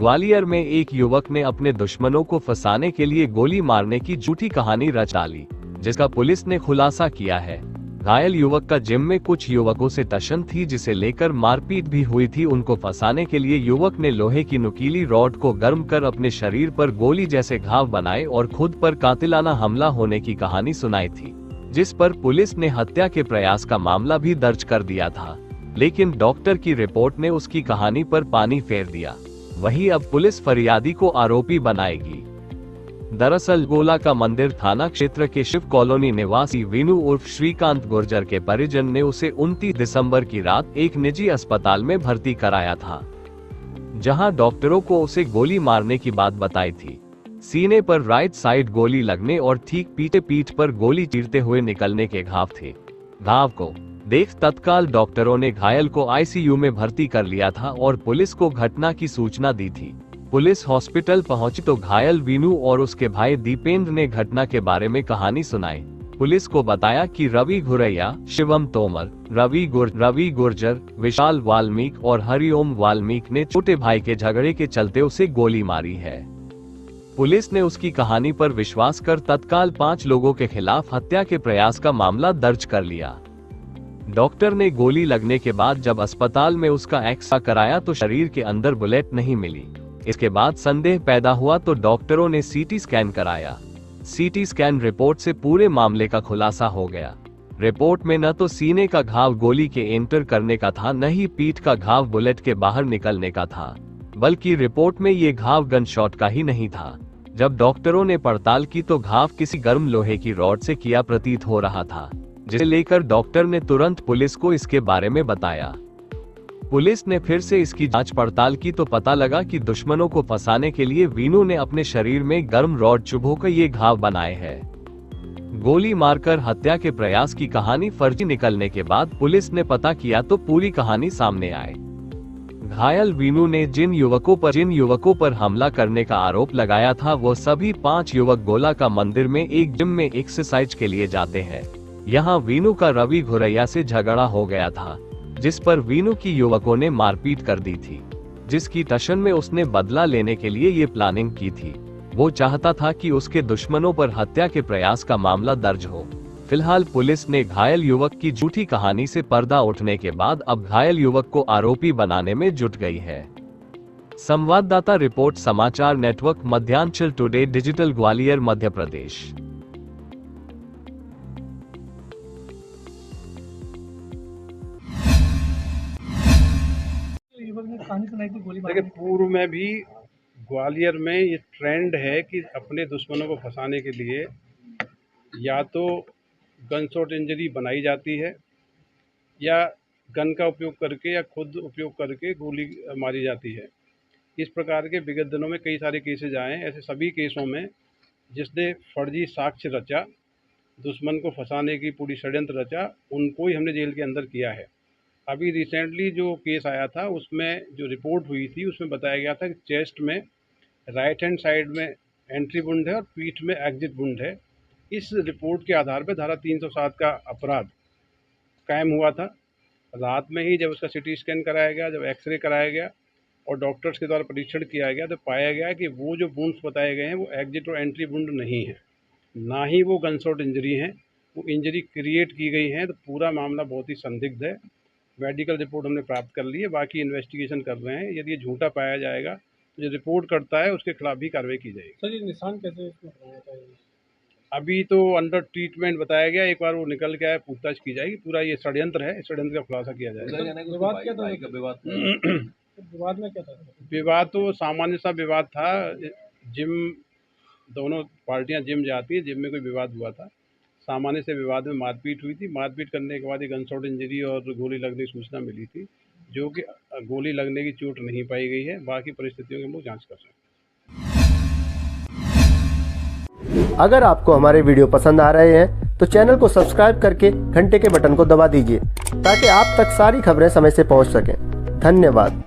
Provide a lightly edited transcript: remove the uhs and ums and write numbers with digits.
ग्वालियर में एक युवक ने अपने दुश्मनों को फंसाने के लिए गोली मारने की झूठी कहानी रच डाली, जिसका पुलिस ने खुलासा किया है। घायल युवक का जिम में कुछ युवकों से टशन थी, जिसे लेकर मारपीट भी हुई थी। उनको फंसाने के लिए युवक ने लोहे की नुकीली रॉड को गर्म कर अपने शरीर पर गोली जैसे घाव बनाए और खुद पर कातिलाना हमला होने की कहानी सुनाई थी, जिस पर पुलिस ने हत्या के प्रयास का मामला भी दर्ज कर दिया था। लेकिन डॉक्टर की रिपोर्ट ने उसकी कहानी पर पानी फेर दिया। वहीं अब पुलिस फरियादी को आरोपी बनाएगी। दरअसल गोला का मंदिर थाना क्षेत्र के शिव कॉलोनी निवासी वीनू उर्फ श्रीकांत गुर्जर के परिजन ने उसे 29 दिसंबर की रात एक निजी अस्पताल में भर्ती कराया था, जहां डॉक्टरों को उसे गोली मारने की बात बताई थी। सीने पर राइट साइड गोली लगने और ठीक पीछे पीठ पर गोली चीरते हुए निकलने के घाव थे। घाव को देख तत्काल डॉक्टरों ने घायल को आईसीयू में भर्ती कर लिया था और पुलिस को घटना की सूचना दी थी। पुलिस हॉस्पिटल पहुंची तो घायल वीनू और उसके भाई दीपेंद्र ने घटना के बारे में कहानी सुनाई। पुलिस को बताया कि रवि घुरैया, शिवम तोमर, रवि गुर्जर, विशाल वाल्मीकि और हरिओम वाल्मीकि ने छोटे भाई के झगड़े के चलते उसे गोली मारी है। पुलिस ने उसकी कहानी पर विश्वास कर तत्काल 5 लोगों के खिलाफ हत्या के प्रयास का मामला दर्ज कर लिया। डॉक्टर ने गोली लगने के बाद जब अस्पताल में उसका एक्सरे कराया तो शरीर के अंदर बुलेट नहीं मिली। इसके बाद संदेह पैदा हुआ तो डॉक्टरों ने सीटी स्कैन कराया। सीटी स्कैन रिपोर्ट से पूरे मामले का खुलासा हो गया। रिपोर्ट में न तो सीने का घाव गोली के एंटर करने का था, न ही पीठ का घाव बुलेट के बाहर निकलने का था, बल्कि रिपोर्ट में ये घाव गन शॉट का ही नहीं था। जब डॉक्टरों ने पड़ताल की तो घाव किसी गर्म लोहे की रॉड से किया प्रतीत हो रहा था, जिसे लेकर डॉक्टर ने तुरंत पुलिस को इसके बारे में बताया। पुलिस ने फिर से इसकी जांच पड़ताल की तो पता लगा कि दुश्मनों को फंसाने के लिए वीनू ने अपने शरीर में गर्म रॉड चुभोकर ये घाव बनाए हैं। गोली मारकर हत्या के प्रयास की कहानी फर्जी निकलने के बाद पुलिस ने पता किया तो पूरी कहानी सामने आई। घायल वीनू ने जिन युवकों पर हमला करने का आरोप लगाया था, वो सभी 5 युवक गोला का मंदिर में एक जिम में एक्सरसाइज के लिए जाते हैं। यहाँ वीनू का रवि घुरैया से झगड़ा हो गया था, जिस पर वीनू की युवकों ने मारपीट कर दी थी, जिसकी टशन में उसने बदला लेने के लिए ये प्लानिंग की थी। वो चाहता था कि उसके दुश्मनों पर हत्या के प्रयास का मामला दर्ज हो। फिलहाल पुलिस ने घायल युवक की झूठी कहानी से पर्दा उठने के बाद अब घायल युवक को आरोपी बनाने में जुट गई है। संवाददाता रिपोर्ट, समाचार network Madhyanchal today digital, Gwalior, Madhya Pradesh. देखिए, पूर्व में भी ग्वालियर में ये ट्रेंड है कि अपने दुश्मनों को फंसाने के लिए या तो गन शॉट इंजरी बनाई जाती है या गन का उपयोग करके या खुद उपयोग करके गोली मारी जाती है। इस प्रकार के विगत दिनों में कई सारे केसेज आए हैं। ऐसे सभी केसों में जिसने फर्जी साक्ष्य रचा, दुश्मन को फंसाने की पूरी षड्यंत्र रचा, उनको ही हमने जेल के अंदर किया है। अभी रिसेंटली जो केस आया था उसमें जो रिपोर्ट हुई थी उसमें बताया गया था कि चेस्ट में राइट हैंड साइड में एंट्री वुंड है और पीठ में एग्जिट वुंड है। इस रिपोर्ट के आधार पर धारा 307 का अपराध कायम हुआ था। रात में ही जब उसका सिटी स्कैन कराया गया, जब एक्सरे कराया गया और डॉक्टर्स के द्वारा परीक्षण किया गया तो पाया गया कि वो जो वुंड्स बताए गए हैं वो एग्जिट और एंट्री वुंड नहीं है, ना ही वो गनशॉट इंजरी हैं, वो इंजरी क्रिएट की गई है। तो पूरा मामला बहुत ही संदिग्ध है। मेडिकल रिपोर्ट हमने प्राप्त कर ली है, बाकी इन्वेस्टिगेशन कर रहे हैं। यदि ये झूठा पाया जाएगा तो जो रिपोर्ट करता है उसके खिलाफ भी कार्रवाई की जाएगी। सर, ये निशान कैसे इसमें बनाया जाएगा? अभी तो अंडर ट्रीटमेंट बताया गया, एक बार वो निकल के आए पूछताछ की जाएगी। पूरा ये षड्यंत्र है, इस षड्यंत्र का खुलासा किया जाएगा। विवाद क्या था? विवाद में क्या था? विवाद तो सामान्य सा विवाद था। जिम, दोनों पार्टियां जिम जाती है, जिम में कोई विवाद हुआ था। सामान्य से विवाद में मारपीट हुई थी। मारपीट करने के बाद एक गनशॉट इंजरी और गोली लगने की सूचना मिली थी, जो कि गोली लगने की चोट नहीं पाई गई है। बाकी परिस्थितियों की हम लोग जांच कर रहे हैं। अगर आपको हमारे वीडियो पसंद आ रहे हैं तो चैनल को सब्सक्राइब करके घंटे के बटन को दबा दीजिए, ताकि आप तक सारी खबरें समय से पहुंच सकें। धन्यवाद।